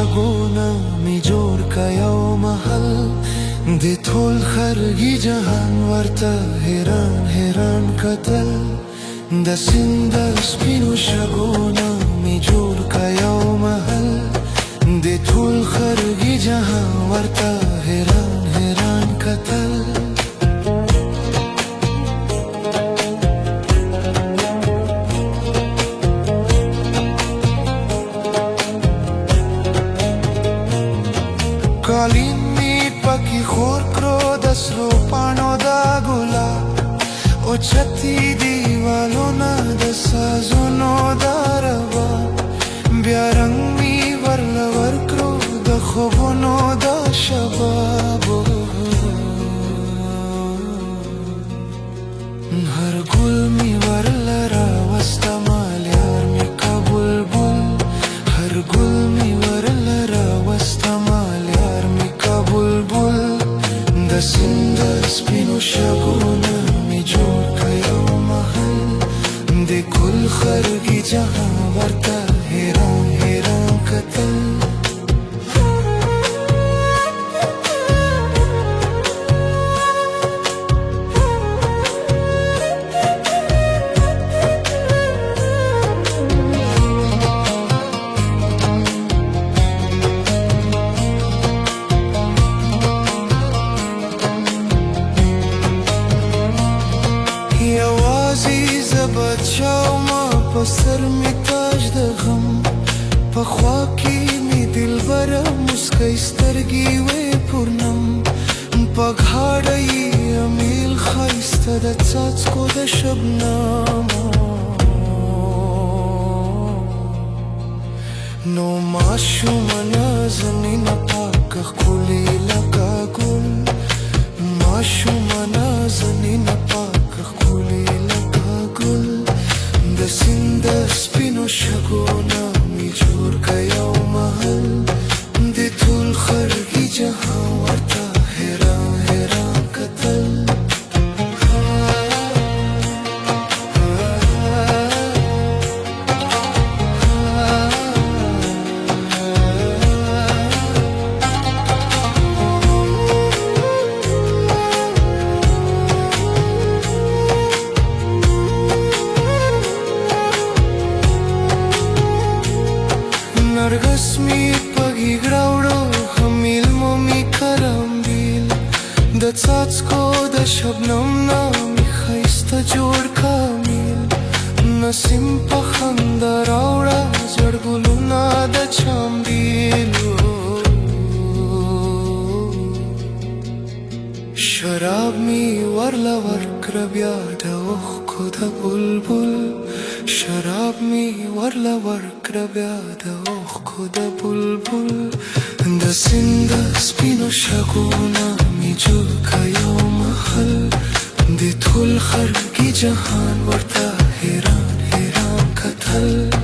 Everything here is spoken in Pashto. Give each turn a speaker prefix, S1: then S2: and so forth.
S1: شګونه می جوړ کا یو محل د ټول خرګي جهان ورته حیران حیران کتل د سیند سپینو شګونه می جوړ کا یو محل د ټول خرګي جهان ورته حیران حیران کتل قالین می پکی خور کرو د سرو پاڼو دا ګلاب او چتی دیوالو نه د سازونو دا رباب بیا رنګ می ورله ورکړو د خوبونو دا شباب هر ګل می ورله راوسته مال یار می کا بلبل هر ګل می ورله راوسته مال یار می کا بلبل د سیند سپینو شګونه می جوړ کا یو محل د ګل خرګي جهان ورته حیران حیران کتل سر می تاج د غم په خوا کې می دلبر مسکۍ سترګې وې پورنم په غاړه یې امیل ښایسته د څاڅکو د شبنم نو ماشومه نازنینه پاکه ښکلې لکه ګل ماشومه نازنینه پاکه ښکلې لکه ګل د سیند سپینو شګونه می جوړ کا یو محل د ټول خرګي جهان ورته حیران حیران کتل نرګس می پګی ګراوړو همیل مو می کرامبیل د څاڅکو د شبنم نه می ښایسته جوړ کامیل نسیم په خندا راوړه زړ ګلونه د چامبیلو شراب می ورله ورکړه بیا د اوښکو د بلبل شراب می ورله ورکړه بیا د اوښکو د بلبل د سیند سپینو شګونه می جوړ کا یو محل د ټول خرګي جهان ورته حیران حیران کتل